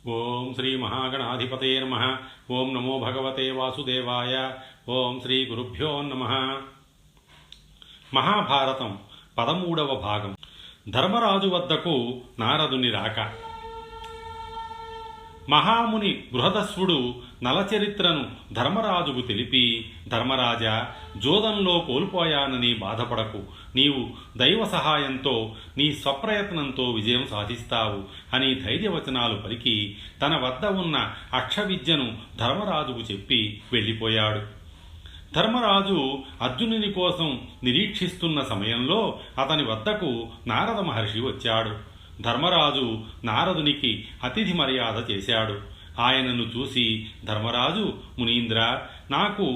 ఓం శ్రీ మహాగణాధిపతయే నమః. ఓం నమో భగవతే వాసుదేవాయ. ఓం శ్రీ గురుభ్యో నమః. మహాభారతం 13వ భాగం. ధర్మరాజు వద్దకు నారదుని రాక. మహాముని బృహదస్వుడు నలచరిత్రను ధర్మరాజుకు తెలిపి, ధర్మరాజా, జోదంలో కోల్పోయానని బాధపడకు. నీవు దైవ సహాయంతో నీ స్వప్రయత్నంతో విజయం సాధిస్తావు అని ధైర్యవచనాలు పలికి తన వద్ద ఉన్న అక్షవిద్యను ధర్మరాజుకు చెప్పి వెళ్ళిపోయాడు. ధర్మరాజు అర్జునుని కోసం నిరీక్షిస్తున్న సమయంలో అతని వద్దకు నారద మహర్షి వచ్చాడు. ధర్మరాజు నారదునికి అతిథి మర్యాద చేశాడు. ఆయనను చూసి ధర్మరాజు, మునీంద్ర, నాకు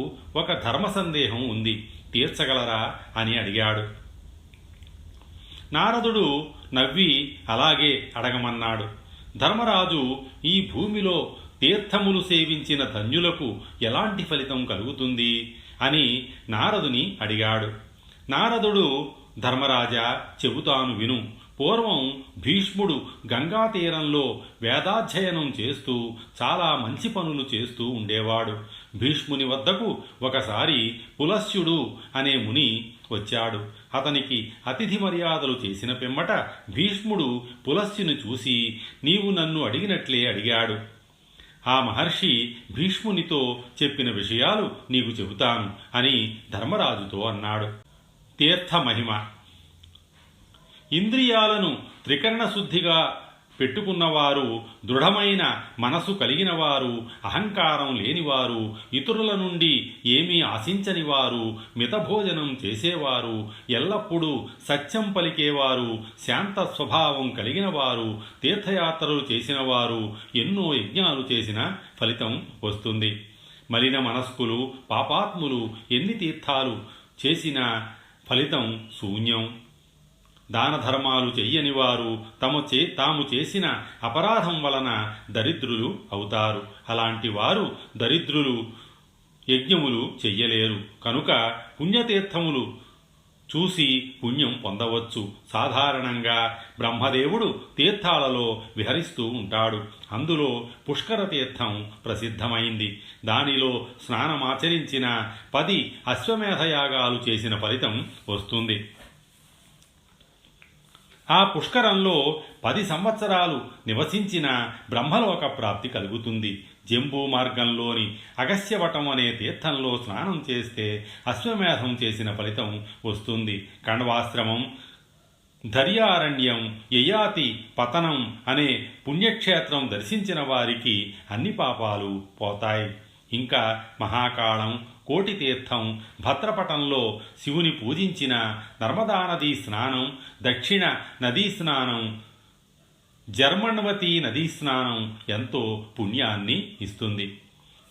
ఒక ధర్మ సందేహం ఉంది, తీర్చగలరా అని అడిగాడు. నారదుడు నవ్వి అలాగే అడగమన్నాడు. ధర్మరాజు, ఈ భూమిలో తీర్థములు సేవించిన ధన్యులకు ఎలాంటి ఫలితం కలుగుతుంది అని నారదుని అడిగాడు. నారదుడు, ధర్మరాజా, చెబుతాను విను. పూర్వం భీష్ముడు గంగా తీరంలో వేదాధ్యయనం చేస్తూ చాలా మంచి పనులు చేస్తూ ఉండేవాడు. భీష్ముని వద్దకు ఒకసారి పులస్త్యుడు అనే ముని వచ్చాడు. అతనికి అతిథి మర్యాదలు చేసిన పిమ్మట భీష్ముడు పులస్త్యుని చూసి, నీవు నన్ను అడిగినట్లే అడిగాడు. ఆ మహర్షి భీష్మునితో చెప్పిన విషయాలు నీకు చెబుతాను అని ధర్మరాజుతో అన్నాడు. తీర్థ మహిమ. ఇంద్రియాలను త్రికరణ శుద్ధిగా పెట్టుకున్నవారు, దృఢమైన మనసు కలిగినవారు, అహంకారం లేనివారు, ఇతరుల నుండి ఏమీ ఆశించనివారు, మితభోజనం చేసేవారు, ఎల్లప్పుడూ సత్యం పలికేవారు, శాంత స్వభావం కలిగినవారు, తీర్థయాత్రలు చేసినవారు ఎన్నో యజ్ఞాలు చేసిన ఫలితం వస్తుంది. మలిన మనస్కులు, పాపాత్ములు ఎన్ని తీర్థాలు చేసినా ఫలితం శూన్యం. దాన ధర్మాలు చెయ్యని వారు తాము చేసిన అపరాధం వలన దరిద్రులు అవుతారు. అలాంటి వారు దరిద్రులు యజ్ఞములు చెయ్యలేరు. కనుక పుణ్యతీర్థములు చూసి పుణ్యం పొందవచ్చు. సాధారణంగా బ్రహ్మదేవుడు తీర్థాలలో విహరిస్తూ ఉంటాడు. అందులో పుష్కర తీర్థం ప్రసిద్ధమైంది. దానిలో స్నానమాచరించిన 10 అశ్వమేధయాగాలు చేసిన ఫలితం వస్తుంది. ఆ పుష్కరంలో 10 సంవత్సరాలు నివసించిన బ్రహ్మలోక ప్రాప్తి కలుగుతుంది. జంబూ మార్గంలోని అగస్యవటం అనే తీర్థంలో స్నానం చేస్తే అశ్వమేధం చేసిన ఫలితం వస్తుంది. కణ్వాశ్రమం, ధర్యారణ్యం, యయాతి పతనం అనే పుణ్యక్షేత్రం దర్శించిన వారికి అన్ని పాపాలు పోతాయి. ఇంకా మహాకాళం, కోటి తీర్థం, భద్రపటంలో శివుని పూజించిన నర్మదా నదీ స్నానం, దక్షిణ నదీ స్నానం, జర్మణవతి నదీ స్నానం ఎంతో పుణ్యాన్ని ఇస్తుంది.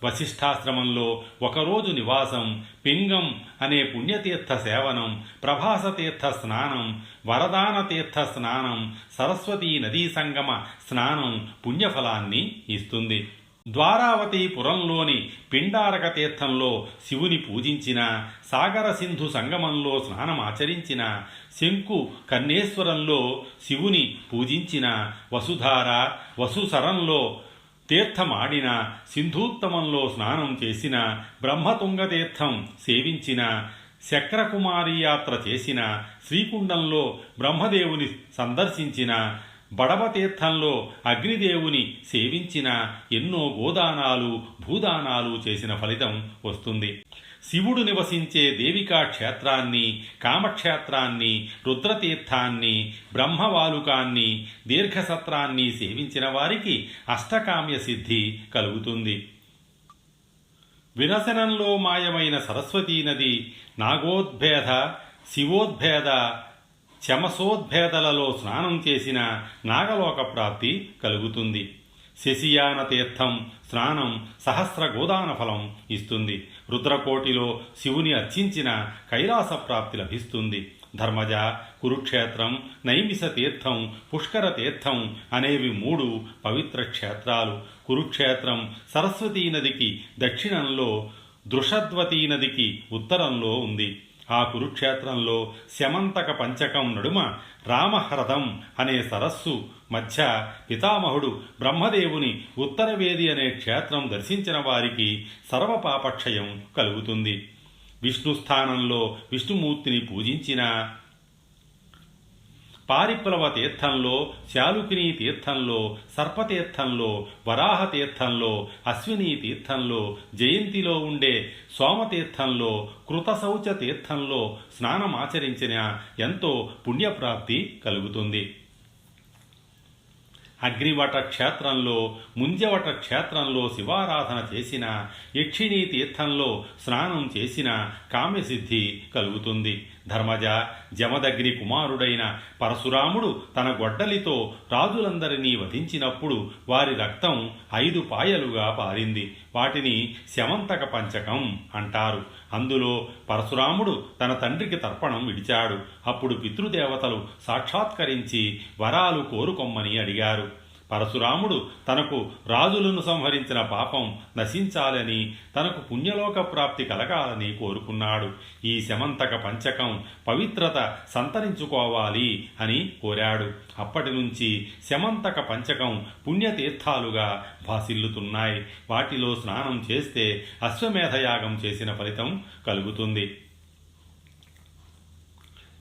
వశిష్ఠాశ్రమంలో ఒకరోజు నివాసం, పింగం అనే పుణ్యతీర్థ సేవనం, ప్రభాస తీర్థ స్నానం, వరదాన తీర్థ స్నానం, సరస్వతీ నదీ సంగమ స్నానం పుణ్యఫలాన్ని ఇస్తుంది. ద్వారావతి పురంలోని పిండారక తీర్థంలో శివుని పూజించిన, సాగర సింధు సంగమంలో స్నానమాచరించిన, శంకు కన్నేశ్వరంలో శివుని పూజించిన, వసుధార వసుసరంలో తీర్థమాడిన, సింధూత్తమంలో స్నానం చేసిన, బ్రహ్మతుంగతీర్థం సేవించిన, శక్రకుమారి యాత్ర చేసిన, శ్రీకుండంలో బ్రహ్మదేవుని సందర్శించిన, బడవతీర్థంలో అగ్నిదేవుని సేవించిన, ఎన్నో గోదానాలు భూదానాలు చేసిన ఫలితం వస్తుంది. శివుడు నివసించే దేవికా క్షేత్రాన్ని, కామక్షేత్రాన్ని, రుద్రతీర్థాన్ని, బ్రహ్మవాలుకాన్ని, దీర్ఘసత్రాన్ని సేవించిన వారికి అష్టకామ్య సిద్ధి కలుగుతుంది. వినశనంలో మాయమైన సరస్వతీ నది, నాగోద్భేద, శివోద్భేద, చమసోద్భేదలలో స్నానం చేసిన నాగలోక ప్రాప్తి కలుగుతుంది. శశియాన తీర్థం స్నానం సహస్ర గోదాన ఫలం ఇస్తుంది. రుద్రకోటిలో శివుని అర్చించిన కైలాస ప్రాప్తి లభిస్తుంది. ధర్మజ, కురుక్షేత్రం, నైమిష తీర్థం, పుష్కర తీర్థం అనేవి 3 పవిత్ర క్షేత్రాలు. కురుక్షేత్రం సరస్వతీ నదికి దక్షిణంలో, దృషద్వతీ నదికి ఉత్తరంలో ఉంది. ఆ కురుక్షేత్రంలో శమంతక పంచకం నడుమ రామహ్రదం అనే సరస్సు మధ్య పితామహుడు బ్రహ్మదేవుని ఉత్తరవేది అనే క్షేత్రం దర్శించిన వారికి సర్వపాపక్షయం కలుగుతుంది. విష్ణుస్థానంలో విష్ణుమూర్తిని పూజించిన, పారిప్లవ తీర్థంలో, శాలుకినీ తీర్థంలో, సర్పతీర్థంలో, వరాహతీర్థంలో, అశ్వినీ తీర్థంలో, జయంతిలో ఉండే సోమతీర్థంలో, కృతశౌచ తీర్థంలో స్నానమాచరించిన ఎంతో పుణ్యప్రాప్తి కలుగుతుంది. అగ్నివట క్షేత్రంలో, ముంజవట క్షేత్రంలో శివారాధన చేసిన, యక్షిణీ తీర్థంలో స్నానం చేసిన కామ్యసిద్ధి కలుగుతుంది. ధర్మజ, జమదగ్ని కుమారుడైన పరశురాముడు తన గొడ్డలితో రాజులందరినీ వధించినప్పుడు వారి రక్తం 5 పాయలుగా పారింది. వాటిని శమంతక పంచకం అంటారు. అందులో పరశురాముడు తన తండ్రికి తర్పణం విడిచాడు. అప్పుడు పితృదేవతలు సాక్షాత్కరించి వరాలు కోరుకొమ్మని అడిగారు. పరశురాముడు తనకు రాజులను సంహరించిన పాపం నశించాలని, తనకు పుణ్యలోక ప్రాప్తి కలగాలని కోరుకున్నాడు. ఈ శమంతక పంచకం పవిత్రత సంతరించుకోవాలి అని కోరాడు. అప్పటి నుంచి శమంతక పంచకం పుణ్యతీర్థాలుగా భాసిల్లుతున్నాయి. వాటిలో స్నానం చేస్తే అశ్వమేధయాగం చేసిన ఫలితం కలుగుతుంది.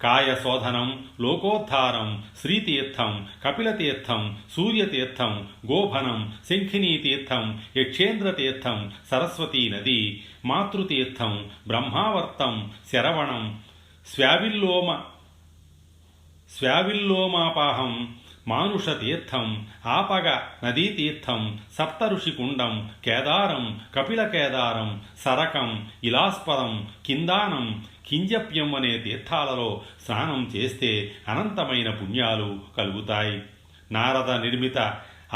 కాయశోధనం, లోకోద్ధారం, శ్రీతీర్థం, కపిలతీర్థం, సూర్యతీర్థం, గోభనం, శంఖినీతీర్థం, యక్షేంద్రతీర్థం, సరస్వతీ నది, మాతృతీర్థం, బ్రహ్మావర్తం, శరవణం, స్వావిల్లోమాపాహం, మానుషతీర్థం, ఆపగ నదీతీర్థం, సప్తఋషికుండం, కేదారం, కపిలకేదారం, సరకం, ఇలాస్పదం, కిందానం, కింజప్యం అనే తీర్థాలలో స్నానం చేస్తే అనంతమైన పుణ్యాలు కలుగుతాయి. నారద నిర్మిత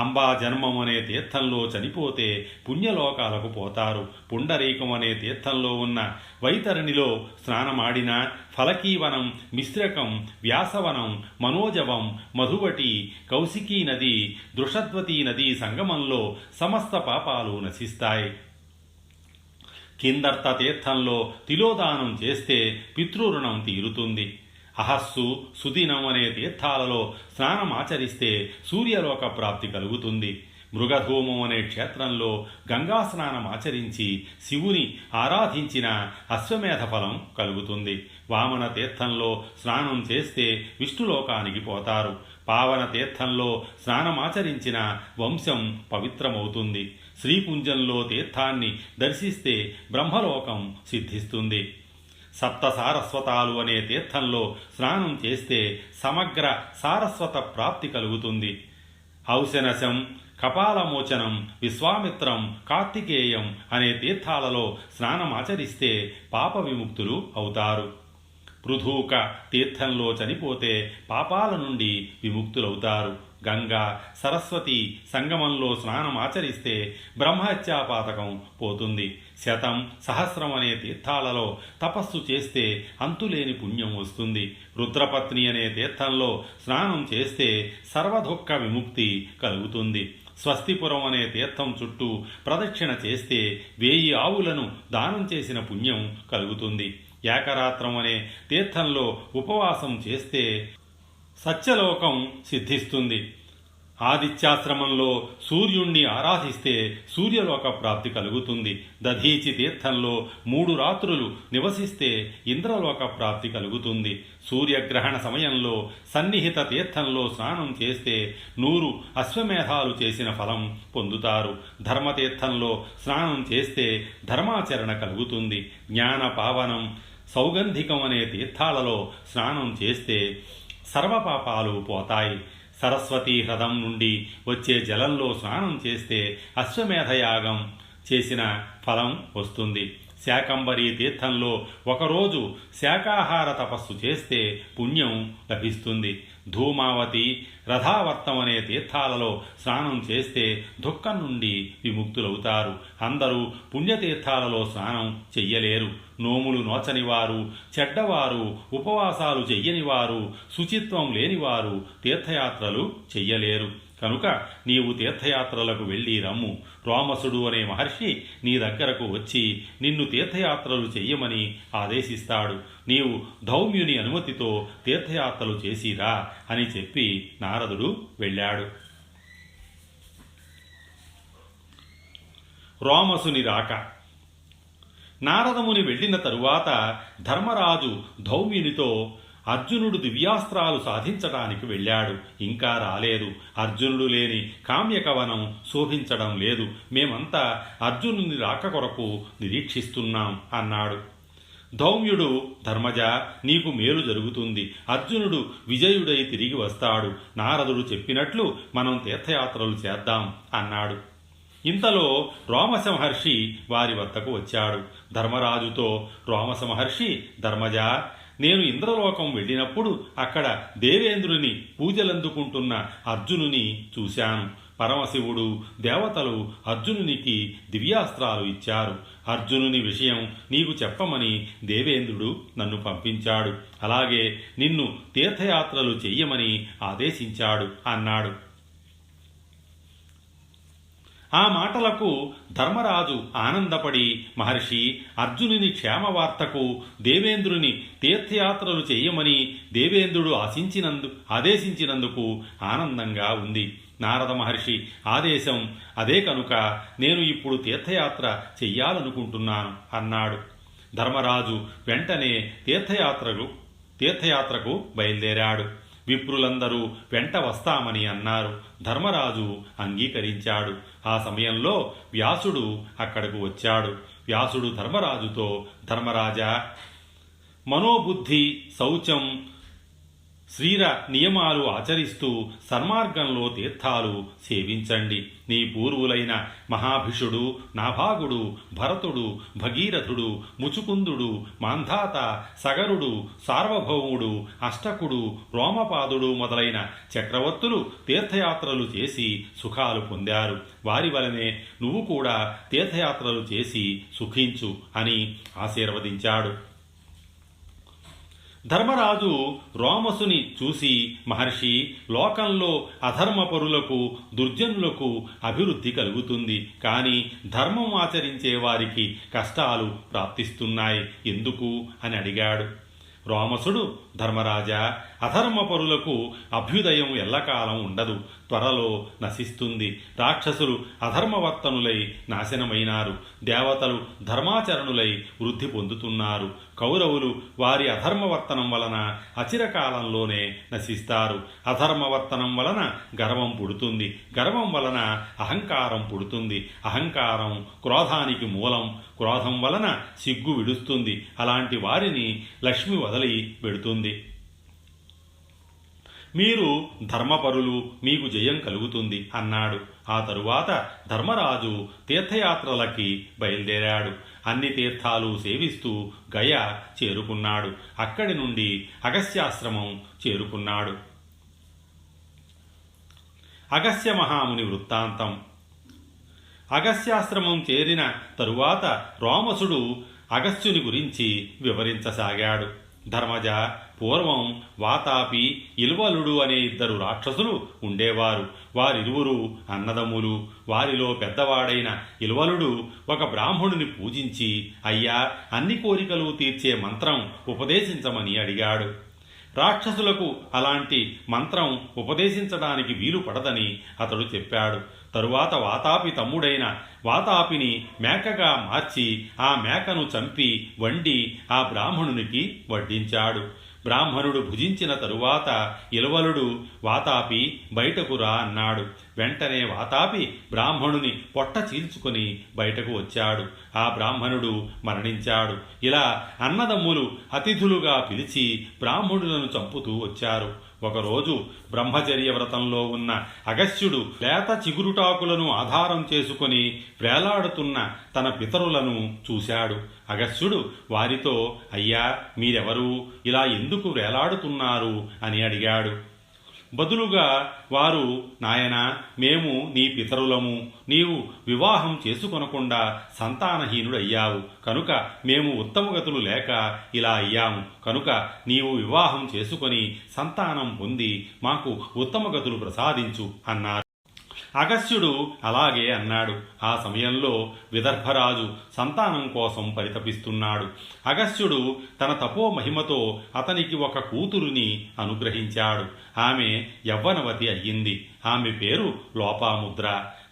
అంబా జన్మం అనే తీర్థంలో చనిపోతే పుణ్యలోకాలకు పోతారు. పుండరీకం అనే తీర్థంలో ఉన్న వైతరణిలో స్నానమాడిన ఫలకీవనం, మిశ్రకం, వ్యాసవనం, మనోజవం, మధువటి, కౌశికీ నది, దృషద్వతీ నది సంగమంలో సమస్త పాపాలు నశిస్తాయి. కిందర్త తీర్థంలో తిలోదానం చేస్తే పితృరుణం తీరుతుంది. అహస్సు, సుదినం అనే తీర్థాలలో స్నానమాచరిస్తే సూర్యలోక ప్రాప్తి కలుగుతుంది. మృగధూమం అనే క్షేత్రంలో గంగా స్నానమాచరించి శివుని ఆరాధించిన అశ్వమేధ ఫలం కలుగుతుంది. వామన తీర్థంలో స్నానం చేస్తే విష్ణులోకానికి పోతారు. పావన తీర్థంలో స్నానమాచరించిన వంశం పవిత్రమవుతుంది. శ్రీపుంజంలో తీర్థాన్ని దర్శిస్తే బ్రహ్మలోకం సిద్ధిస్తుంది. సప్త సారస్వతాలు అనే తీర్థంలో స్నానం చేస్తే సమగ్ర సారస్వత ప్రాప్తి కలుగుతుంది. ఔశనశం, కపాలమోచనం, విశ్వామిత్రం, కార్తికేయం అనే తీర్థాలలో స్నానమాచరిస్తే పాప విముక్తులు అవుతారు. పృథూక తీర్థంలో చనిపోతే పాపాల నుండి విముక్తులవుతారు. గంగా, సరస్వతి సంగమంలో స్నానం ఆచరిస్తే బ్రహ్మహత్యాపాతకం పోతుంది. శతం, సహస్రం అనే తీర్థాలలో తపస్సు చేస్తే అంతులేని పుణ్యం వస్తుంది. రుద్రపత్ని అనే తీర్థంలో స్నానం చేస్తే సర్వదుఃఖ విముక్తి కలుగుతుంది. స్వస్తిపురం అనే తీర్థం చుట్టూ ప్రదక్షిణ చేస్తే 1000 ఆవులను దానం చేసిన పుణ్యం కలుగుతుంది. ఏకరాత్రం అనే తీర్థంలో ఉపవాసం చేస్తే సత్యలోకం సిద్ధిస్తుంది. ఆదిత్యాశ్రమంలో సూర్యుణ్ణి ఆరాధిస్తే సూర్యలోక ప్రాప్తి కలుగుతుంది. దధీచి తీర్థంలో 3 రాత్రులు నివసిస్తే ఇంద్రలోక ప్రాప్తి కలుగుతుంది. సూర్యగ్రహణ సమయంలో సన్నిహిత తీర్థంలో స్నానం చేస్తే 100 అశ్వమేధాలు చేసిన ఫలం పొందుతారు. ధర్మతీర్థంలో స్నానం చేస్తే ధర్మాచరణ కలుగుతుంది. జ్ఞాన పావనం, సౌగంధికం అనే తీర్థాలలో స్నానం చేస్తే సర్వపాపాలు పోతాయి. సరస్వతీ హ్రదం నుండి వచ్చే జలంలో స్నానం చేస్తే అశ్వమేధయాగం చేసిన ఫలం వస్తుంది. శాకంబరీ తీర్థంలో ఒకరోజు శాకాహార తపస్సు చేస్తే పుణ్యం లభిస్తుంది. ధూమావతి, రథావర్తం అనే తీర్థాలలో స్నానం చేస్తే దుఃఖం నుండి విముక్తులవుతారు. అందరూ పుణ్యతీర్థాలలో స్నానం చెయ్యలేరు. నోములు నోచనివారు, చెడ్డవారు, ఉపవాసాలు చెయ్యనివారు, శుచిత్వం లేనివారు తీర్థయాత్రలు చెయ్యలేరు. కనుక నీవు తీర్థయాత్రలకు వెళ్ళి రమ్ము. రోమసుడు అనే మహర్షి నీ దగ్గరకు వచ్చి నిన్ను తీర్థయాత్రలు చెయ్యమని ఆదేశిస్తాడు. నీవు ధౌమ్యుని అనుమతితో తీర్థయాత్రలు చేసిరా అని చెప్పి నారదుడు వెళ్ళాడు. రోమసుని రాక. నారదముని వెళ్ళిన తరువాత ధర్మరాజు ధౌమ్యునితో అర్జునుడు దివ్యాస్త్రాలు సాధించడానికి వెళ్ళాడు, ఇంకా రాలేదు. అర్జునుడు లేని కామ్యకవనం శోభించడం లేదు. మేమంతా అర్జునుని రాక కొరకు నిరీక్షిస్తున్నాం అన్నాడు. ధౌమ్యుడు, ధర్మజ, నీకు మేలు జరుగుతుంది. అర్జునుడు విజయుడై తిరిగి వస్తాడు. నారదుడు చెప్పినట్లు మనం తీర్థయాత్రలు చేద్దాం అన్నాడు. ఇంతలో రోమస మహర్షి వారి వద్దకు వచ్చాడు. ధర్మరాజుతో రోమస మహర్షి, ధర్మజ, నేను ఇంద్రలోకం వెళ్ళినప్పుడు అక్కడ దేవేంద్రుని పూజలందుకుంటున్న అర్జునుని చూశాను. పరమశివుడు, దేవతలు అర్జునునికి దివ్యాస్త్రాలు ఇచ్చారు. అర్జునుని విషయం నీకు చెప్పమని దేవేంద్రుడు నన్ను పంపించాడు. అలాగే నిన్ను తీర్థయాత్రలు చెయ్యమని ఆదేశించాడు అన్నాడు. ఆ మాటలకు ధర్మరాజు ఆనందపడి, మహర్షి, అర్జునుని క్షేమవార్తకు దేవేంద్రుని తీర్థయాత్రలు చెయ్యమని దేవేంద్రుడు ఆదేశించినందుకు ఆనందంగా ఉంది. నారద మహర్షి ఆదేశం అదే కనుక నేను ఇప్పుడు తీర్థయాత్ర చెయ్యాలనుకుంటున్నాను అన్నాడు. ధర్మరాజు వెంటనే తీర్థయాత్రకు బయలుదేరాడు. విప్రులందరూ వెంట వస్తామని అన్నారు. ధర్మరాజు అంగీకరించాడు. ఆ సమయంలో వ్యాసుడు అక్కడకు వచ్చాడు. వ్యాసుడు ధర్మరాజుతో, ధర్మరాజా, మనోబుద్ధి శౌచం శ్రీర నియమాలు ఆచరిస్తూ సన్మార్గంలో తీర్థాలు సేవించండి. నీ పూర్వులైన మహాభిషుడు, నాభాగుడు, భరతుడు, భగీరథుడు, ముచుకుందుడు, మాంధాత, సగరుడు, సార్వభౌముడు, అష్టకుడు, రోమపాదుడు మొదలైన చక్రవర్తులు తీర్థయాత్రలు చేసి సుఖాలు పొందారు. వారి వలనే నువ్వు కూడా తీర్థయాత్రలు చేసి సుఖించు అని ఆశీర్వదించాడు. ధర్మరాజు రోమసుని చూసి, మహర్షి, లోకంలో అధర్మపరులకు, దుర్జనులకు అభివృద్ధి కలుగుతుంది, కానీ ధర్మం ఆచరించే వారికి కష్టాలు ప్రాప్తిస్తున్నాయి, ఎందుకు అని అడిగాడు. రోమసుడు, ధర్మరాజా, అధర్మపరులకు అభ్యుదయం ఎల్లకాలం ఉండదు, త్వరలో నశిస్తుంది. రాక్షసులు అధర్మవర్తనులై నాశనమైనారు, దేవతలు ధర్మాచరణులై వృద్ధి పొందుతున్నారు. కౌరవులు వారి అధర్మవర్తనం వలన అచిరకాలంలోనే నశిస్తారు. అధర్మవర్తనం వలన గర్వం పుడుతుంది, గర్వం వలన అహంకారం పుడుతుంది, అహంకారం క్రోధానికి మూలం, క్రోధం వలన సిగ్గు విడుస్తుంది. అలాంటి వారిని లక్ష్మి వదలి పెడుతుంది. మీరు ధర్మపరులు, మీకు జయం కలుగుతుంది అన్నాడు. ఆ తరువాత ధర్మరాజు తీర్థయాత్రలకి బయలుదేరాడు. అన్ని తీర్థాలు సేవిస్తూ గయ చేరుకున్నాడు. అక్కడి నుండి అగస్త్యాశ్రమం చేరుకున్నాడు. అగస్త్య మహాముని వృత్తాంతం. అగస్త్యాశ్రమం చేరిన తరువాత రోమసుడు అగస్త్యుని గురించి వివరించసాగాడు. ధర్మజ, పూర్వం వాతాపి, ఇల్వలుడు అనే ఇద్దరు రాక్షసులు ఉండేవారు. వారిరువురు అన్నదమ్ములు. వారిలో పెద్దవాడైన ఇల్వలుడు ఒక బ్రాహ్మణుని పూజించి, అయ్యా, అన్ని కోరికలు తీర్చే మంత్రం ఉపదేశించమని అడిగాడు. రాక్షసులకు అలాంటి మంత్రం ఉపదేశించడానికి వీలు పడదని అతడు చెప్పాడు. తరువాత వాతాపి తమ్ముడైన వాతాపిని మేకగా మార్చి ఆ మేకను చంపి వండి ఆ బ్రాహ్మణునికి వడ్డించాడు. బ్రాహ్మణుడు భుజించిన తరువాత ఇల్వలుడు, వాతాపి, బయటకు రా అన్నాడు. వెంటనే వాతాపి బ్రాహ్మణుని పొట్ట చీల్చుకొని బయటకు వచ్చాడు. ఆ బ్రాహ్మణుడు మరణించాడు. ఇలా అన్నదమ్ములు అతిథులుగా పిలిచి బ్రాహ్మణులను చంపుతూ వచ్చారు. ఒకరోజు బ్రహ్మచర్య వ్రతంలో ఉన్న అగస్త్యుడు లేత చిగురుటాకులను ఆధారం చేసుకొని వేలాడుతున్న తన పితరులను చూశాడు. అగస్త్యుడు వారితో, అయ్యా, మీరెవరు, ఇలా ఎందుకు వేలాడుతున్నారు అని అడిగాడు. బదులుగా వారు, నాయనా, మేము నీ పితరులము, నీవు వివాహం చేసుకొనకుండా సంతానహీనుడయ్యావు కనుక మేము ఉత్తమగతులు లేక ఇలా అయ్యాము, కనుక నీవు వివాహం చేసుకొని సంతానం పొంది మాకు ఉత్తమగతులు ప్రసాదించు అన్నారు. అగస్త్యుడు అలాగే అన్నాడు. ఆ సమయంలో విదర్భరాజు సంతానం కోసం పరితపిస్తున్నాడు. అగస్త్యుడు తన తపో మహిమతో అతనికి ఒక కూతురుని అనుగ్రహించాడు. ఆమె యవ్వనవతి అయ్యింది. ఆమె పేరు లోపాముద్ర.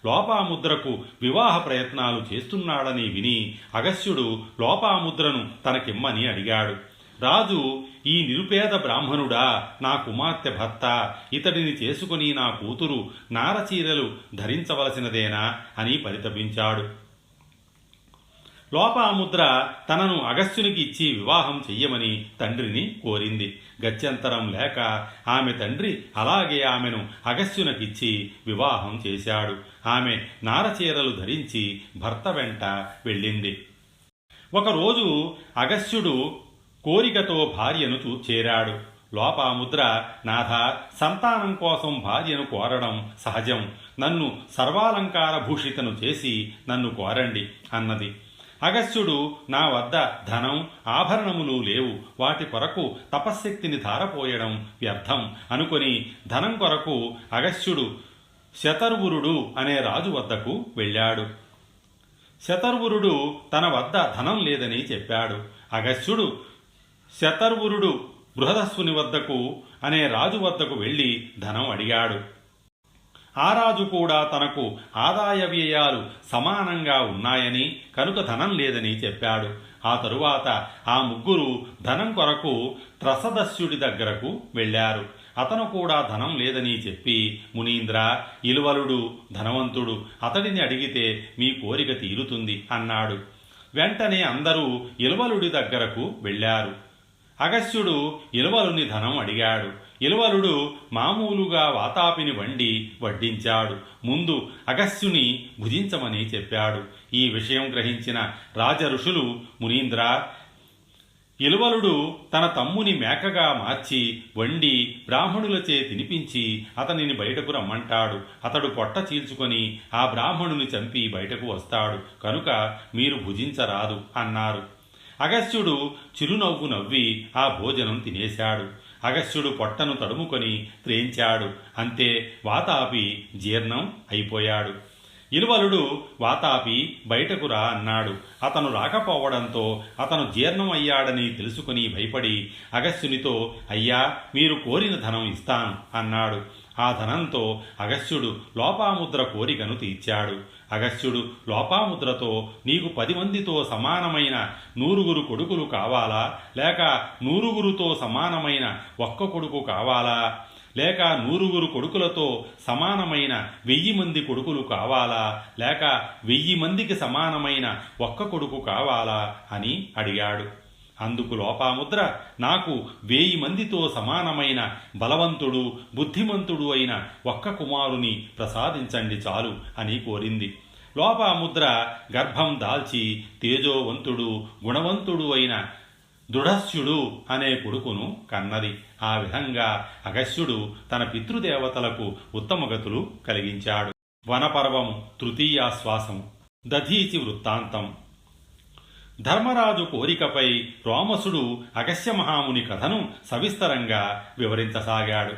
లోపాముద్రకు వివాహ ప్రయత్నాలు చేస్తున్నాడని విని అగస్త్యుడు లోపాముద్రను తనకిమ్మని అడిగాడు. రాజు, ఈ నిరుపేద బ్రాహ్మణుడా నా కుమార్తె భర్త, ఇతడిని చేసుకుని నా కూతురు నారచీరలు ధరించవలసినదేనా అని పరితపించాడు. లోపాముద్ర తనను అగస్త్యునికి ఇచ్చి వివాహం చెయ్యమని తండ్రిని కోరింది. గత్యంతరం లేక ఆమె తండ్రి అలాగే ఆమెను అగస్త్యునకిచ్చి వివాహం చేశాడు. ఆమె నారచీరలు ధరించి భర్త వెంట వెళ్ళింది. ఒకరోజు అగస్త్యుడు కోరికతో భార్యను చేరాడు. లోపాముద్ర, నాథ, సంతానం కోసం భార్యను కోరడం సహజం. నన్ను సర్వాలంకార భూషితను చేసి నన్ను కోరండి అన్నది. అగస్త్యుడు, నా వద్ద ధనం ఆభరణములు లేవు, వాటి కొరకు తపశ్శక్తిని ధారపోయడం వ్యర్థం అనుకొని ధనం కొరకు అగస్త్యుడు శతర్వురుడు అనే రాజు వద్దకు వెళ్ళాడు. శతర్వురుడు తన వద్ద ధనం లేదని చెప్పాడు. అగస్త్యుడు శతర్వురుడు బృహదస్సుని వద్దకు అనే రాజు వద్దకు వెళ్ళి ధనం అడిగాడు. ఆ రాజు కూడా తనకు ఆదాయ వ్యయాలు సమానంగా ఉన్నాయని కనుక ధనం లేదని చెప్పాడు. ఆ తరువాత ఆ ముగ్గురు ధనం కొరకు త్రసదస్యుడి దగ్గరకు వెళ్ళారు. అతను కూడా ధనం లేదని చెప్పి, మునీంద్ర, ఇలువలుడు ధనవంతుడు, అతడిని అడిగితే మీ కోరిక తీరుతుంది అన్నాడు. వెంటనే అందరూ ఇలువలుడి దగ్గరకు వెళ్ళారు. అగస్త్యుడు ఇలువలుని ధనం అడిగాడు. ఇలువలుడు మామూలుగా వాతాపిని వండి వడ్డించాడు. ముందు అగస్త్యుని భుజించమని చెప్పాడు. ఈ విషయం గ్రహించిన రాజఋషులు, మునీంద్ర, ఇలువలుడు తన తమ్ముని మేకగా మార్చి వండి బ్రాహ్మణులచే తినిపించి అతనిని బయటకు రమ్మంటాడు. అతడు పొట్ట చీల్చుకొని ఆ బ్రాహ్మణుని చంపి బయటకు వస్తాడు. కనుక మీరు భుజించరాదు అన్నారు. అగస్త్యుడు చిరునవ్వు నవ్వి ఆ భోజనం తినేశాడు. అగస్త్యుడు పొట్టను తడుముకొని త్రేంచాడు. అంతే, వాతాపి జీర్ణం అయిపోయాడు. ఇలువలుడు, వాతాపి బయటకు రా అన్నాడు. అతను రాకపోవడంతో అతను జీర్ణం అయ్యాడని తెలుసుకుని భయపడి అగస్త్యునితో, అయ్యా, మీరు కోరిన ధనం ఇస్తాను అన్నాడు. ఆ ధనంతో అగస్త్యుడు లోపాముద్ర కోరికను తీర్చాడు. అగస్త్యుడు లోపాముద్రతో, నీకు 10 మందితో సమానమైన 100 కొడుకులు కావాలా, లేక 100 సమానమైన ఒక్క కొడుకు కావాలా, లేక 100 కొడుకులతో సమానమైన 1000 మంది కొడుకులు కావాలా, లేక 1000 మందికి సమానమైన ఒక్క కొడుకు కావాలా అని అడిగాడు. అందుకు లోపాముద్ర, నాకు 1000 మందితో సమానమైన బలవంతుడు బుద్ధిమంతుడు అయిన ఒక్క కుమారుని ప్రసాదించండి చాలు అని కోరింది. లోపాముద్ర గర్భం దాల్చి తేజోవంతుడు గుణవంతుడు అయిన దృఢస్యుడు అనే కొడుకును కన్నది. ఆ విధంగా అగస్త్యుడు తన పితృదేవతలకు ఉత్తమగతులు కలిగించాడు. వనపర్వము తృతీయాశ్వాసము. దధీచి వృత్తాంతం. ధర్మరాజు కోరికపై రోమసుడు అగస్త్య మహాముని కథను సవిస్తరంగా వివరించసాగాడు.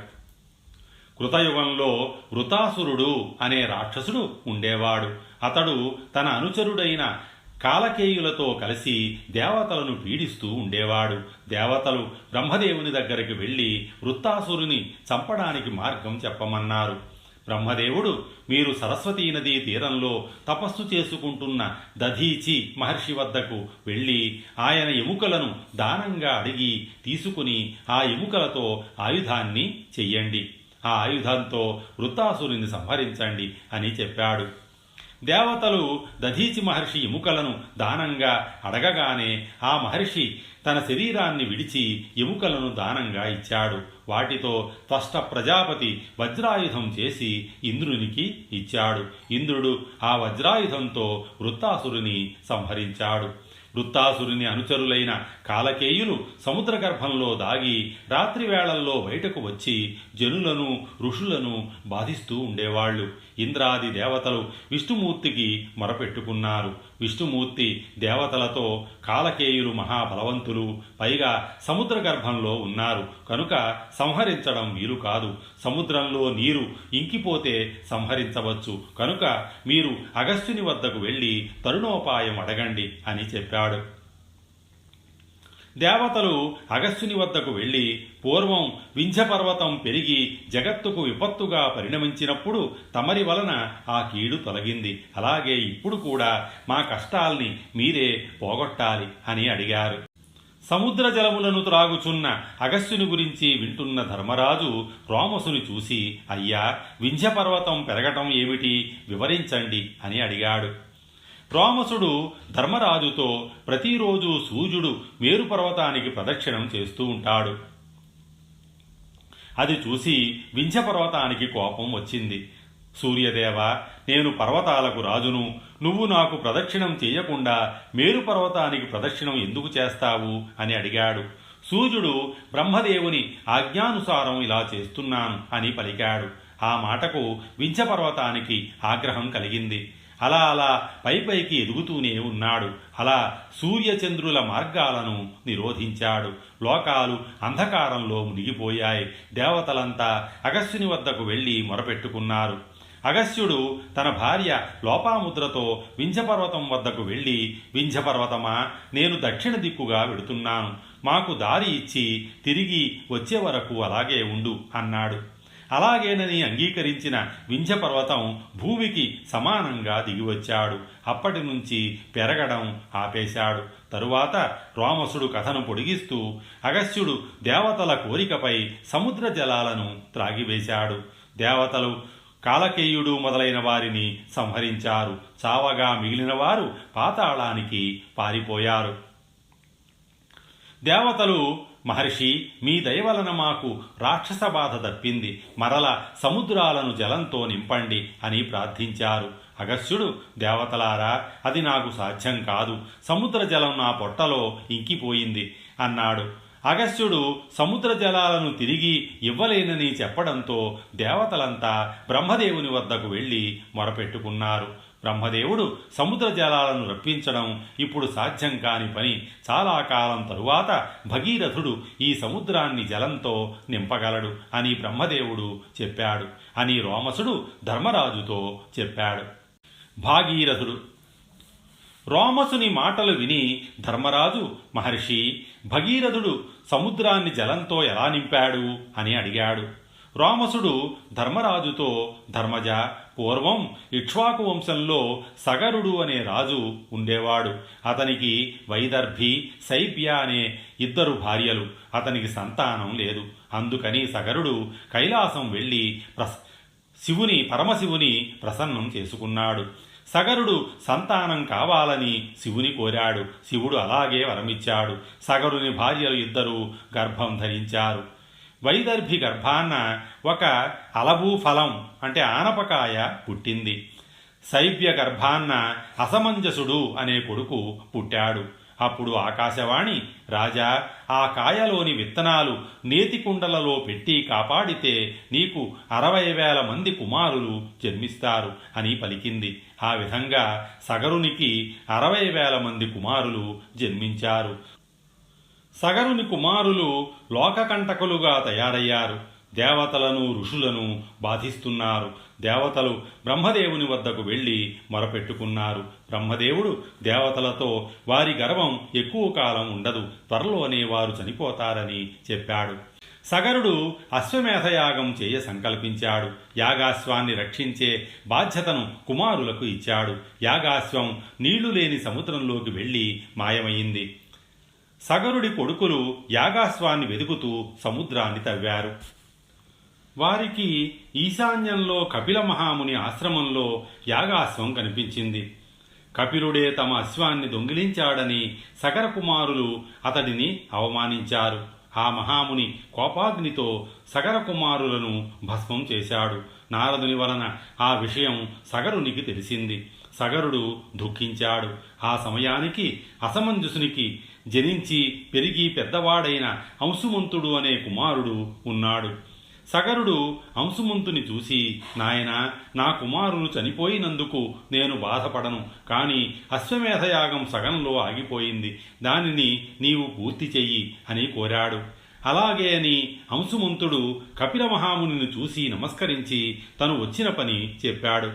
కృతయుగంలో వృతాసురుడు అనే రాక్షసుడు ఉండేవాడు. అతడు తన అనుచరుడైన కాలకేయులతో కలిసి దేవతలను పీడిస్తూ ఉండేవాడు. దేవతలు బ్రహ్మదేవుని దగ్గరికి వెళ్ళి వృత్తాసురుని చంపడానికి మార్గం చెప్పమన్నారు. బ్రహ్మదేవుడు, మీరు సరస్వతీ నదీ తీరంలో తపస్సు చేసుకుంటున్న దధీచి మహర్షి వద్దకు వెళ్ళి ఆయన ఎముకలను దానంగా అడిగి తీసుకుని ఆ ఎముకలతో ఆయుధాన్ని చెయ్యండి. ఆ ఆయుధంతో వృత్తాసురుని సంహరించండి అని చెప్పాడు. దేవతలు దధీచి మహర్షి ఎముకలను దానంగా అడగగానే ఆ మహర్షి తన శరీరాన్ని విడిచి ఎముకలను దానంగా ఇచ్చాడు. వాటితో త్వష్ట ప్రజాపతి వజ్రాయుధం చేసి ఇంద్రునికి ఇచ్చాడు. ఇంద్రుడు ఆ వజ్రాయుధంతో వృత్తాసురుని సంహరించాడు. వృత్తాసురుని అనుచరులైన కాలకేయులు సముద్ర గర్భంలో దాగి రాత్రివేళల్లో బయటకు వచ్చి జనులను ఋషులను బాధిస్తూ ఉండేవాళ్లు. ఇంద్రాది దేవతలు విష్ణుమూర్తికి మొరపెట్టుకున్నారు. విష్ణుమూర్తి దేవతలతో కాలకేయులు మహాబలవంతులు, పైగా సముద్ర గర్భంలో ఉన్నారు కనుక సంహరించడం వీలు కాదు. సముద్రంలో నీరు ఇంకిపోతే సంహరించవచ్చు కనుక మీరు అగస్త్యుని వద్దకు వెళ్ళి తరుణోపాయం అడగండి అని చెప్పాడు. దేవతలు అగస్త్యుని వద్దకు వెళ్ళి, పూర్వం వింధ్యపర్వతం పెరిగి జగత్తుకు విపత్తుగా పరిణమించినప్పుడు తమరి వలన ఆ కీడు తొలగింది, అలాగే ఇప్పుడు కూడా మా కష్టాల్ని మీరే పోగొట్టాలి అని అడిగారు. సముద్ర జలములను త్రాగుచున్న అగస్త్యుని గురించి వింటున్న ధర్మరాజు రోమసుని చూసి, అయ్యా, వింధ్యపర్వతం పెరగటం ఏమిటి, వివరించండి అని అడిగాడు. రోమసుడు ధర్మరాజుతో, ప్రతిరోజు సూర్యుడు మేరుపర్వతానికి ప్రదక్షిణం చేస్తూ ఉంటాడు. అది చూసి వింధ్యపర్వతానికి కోపం వచ్చింది. సూర్యదేవ, నేను పర్వతాలకు రాజును, నువ్వు నాకు ప్రదక్షిణం చేయకుండా మేరుపర్వతానికి ప్రదక్షిణం ఎందుకు చేస్తావు అని అడిగాడు. సూర్యుడు బ్రహ్మదేవుని ఆజ్ఞానుసారం ఇలా చేస్తున్నాను అని పలికాడు. ఆ మాటకు వింధ్యపర్వతానికి ఆగ్రహం కలిగింది. అలా అలా పైపైకి ఎదుగుతూనే ఉన్నాడు. అలా సూర్యచంద్రుల మార్గాలను నిరోధించాడు. లోకాలు అంధకారంలో మునిగిపోయాయి. దేవతలంతా అగస్త్యుని వద్దకు వెళ్ళి మొరపెట్టుకున్నారు. అగస్త్యుడు తన భార్య లోపాముద్రతో వింధ్యపర్వతం వద్దకు వెళ్ళి, వింధ్యపర్వతమా, నేను దక్షిణ దిక్కుగా వెడుతున్నాను, మాకు దారి ఇచ్చి తిరిగి వచ్చే వరకు అలాగే ఉండు అన్నాడు. అలాగేనని అంగీకరించిన వింధ్యపర్వతం భూమికి సమానంగా దిగివచ్చాడు. అప్పటి నుంచి పెరగడం ఆపేశాడు. తరువాత రోమసుడు కథను పొడిగిస్తూ, అగస్త్యుడు దేవతల కోరికపై సముద్ర జలాలను త్రాగివేశాడు. దేవతలు కాలకేయుడు మొదలైన వారిని సంహరించారు. చావగా మిగిలిన వారు పాతాళానికి పారిపోయారు. దేవతలు, మహర్షి, మీ దయవలన మాకు రాక్షస బాధ తప్పింది, మరల సముద్రాలను జలంతో నింపండి అని ప్రార్థించారు. అగస్త్యుడు, దేవతలారా, అది నాకు సాధ్యం కాదు, సముద్ర జలం నా పొట్టలో ఇంకిపోయింది అన్నాడు. అగస్త్యుడు సముద్ర జలాలను తిరిగి ఇవ్వలేనని చెప్పడంతో దేవతలంతా బ్రహ్మదేవుని వద్దకు వెళ్ళి మొరపెట్టుకున్నారు. బ్రహ్మదేవుడు సముద్ర జలాలను రప్పించడం ఇప్పుడు సాధ్యం కాని పని. చాలా కాలం తరువాత భగీరథుడు ఈ సముద్రాన్ని జలంతో నింపగలడు అని బ్రహ్మదేవుడు చెప్పాడు అని రోమసుడు ధర్మరాజుతో చెప్పాడు. భాగీరథుడు. రోమసుని మాటలు విని ధర్మరాజు, మహర్షి, భగీరథుడు సముద్రాన్ని జలంతో ఎలా నింపాడు అని అడిగాడు. రోమసుడు ధర్మరాజుతో, ధర్మజ, పూర్వం ఇక్ష్వాకు వంశంలో సగరుడు అనే రాజు ఉండేవాడు. అతనికి వైదర్భి, శైబ్య అనే 2 భార్యలు. అతనికి సంతానం లేదు. అందుకని సగరుడు కైలాసం వెళ్ళి పరమశివుని ప్రసన్నం చేసుకున్నాడు. సగరుడు సంతానం కావాలని శివుని కోరాడు. శివుడు అలాగే వరమిచ్చాడు. సగరుని భార్యలు 2 గర్భం ధరించారు. వైదర్భి గర్భాన్న ఒక అలబూ ఫలం అంటే ఆనపకాయ పుట్టింది. శైబ్య గర్భాన్న అసమంజసుడు అనే కొడుకు పుట్టాడు. అప్పుడు ఆకాశవాణి, రాజా, ఆ కాయలోని విత్తనాలు నేతికుండలలో పెట్టి కాపాడితే నీకు 60,000 మంది కుమారులు జన్మిస్తారు అని పలికింది. ఆ విధంగా సగరునికి 60,000 మంది కుమారులు జన్మించారు. సగరుని కుమారులు లోకకంటకులుగా తయారయ్యారు. దేవతలను ఋషులను బాధిస్తున్నారు. దేవతలు బ్రహ్మదేవుని వద్దకు వెళ్ళి మొరపెట్టుకున్నారు. బ్రహ్మదేవుడు దేవతలతో, వారి గర్వం ఎక్కువ కాలం ఉండదు, త్వరలోనే వారు చనిపోతారని చెప్పాడు. సగరుడు అశ్వమేధయాగం చేయ సంకల్పించాడు. యాగాశ్వాన్ని రక్షించే బాధ్యతను కుమారులకు ఇచ్చాడు. యాగాశ్వం నీళ్లు లేని సముద్రంలోకి వెళ్ళి మాయమైంది. సగరుడి కొడుకులు యాగాశ్వాన్ని వెదుకుతూ సముద్రాన్ని తవ్వారు. వారికి ఈశాన్యంలో కపిల మహాముని ఆశ్రమంలో యాగాశ్వం కనిపించింది. కపిలుడే తమ అశ్వాన్ని దొంగిలించాడని సగర కుమారులు అతడిని అవమానించారు. ఆ మహాముని కోపాగ్నితో సగర కుమారులను భస్మం చేశాడు. నారదుని వలన ఆ విషయం సగరునికి తెలిసింది. సగరుడు దుఃఖించాడు. ఆ సమయానికి అసమంజసునికి జనించి పెరిగి పెద్దవాడైన అంశుమంతుడు అనే కుమారుడు ఉన్నాడు. సగరుడు అంశుమంతుని చూసి, నాయనా, నా కుమారుడు చనిపోయినందుకు నేను బాధపడను, కానీ అశ్వమేధయాగం సగంలో ఆగిపోయింది, దానిని నీవు పూర్తి చెయ్యి అని కోరాడు. అలాగే అని అంశుమంతుడు కపిల మహామునిని చూసి నమస్కరించి తను వచ్చిన పని చెప్పాడు.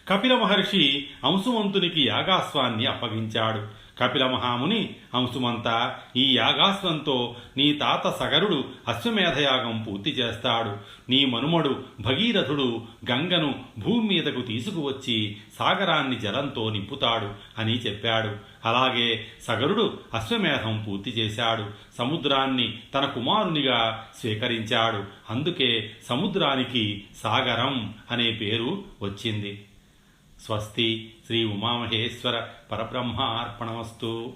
కపిల మహర్షి అంశుమంతునికి యాగాశ్వాన్ని అప్పగించాడు. కపిల మహాముని, అంశుమంత, ఈ యాగాశ్వంతో నీ తాత సగరుడు అశ్వమేధయాగం పూర్తి చేస్తాడు. నీ మనుమడు భగీరథుడు గంగను భూమి మీదకు తీసుకువచ్చి సాగరాన్ని జలంతో నింపుతాడు అని చెప్పాడు. అలాగే సగరుడు అశ్వమేధం పూర్తి చేశాడు. సముద్రాన్ని తన కుమారునిగా స్వీకరించాడు. అందుకే సముద్రానికి సాగరం అనే పేరు వచ్చింది. స్వస్తి. శ్రీ ఉమామహేశ్వర పరబ్రహ్మ అర్పణమస్తు.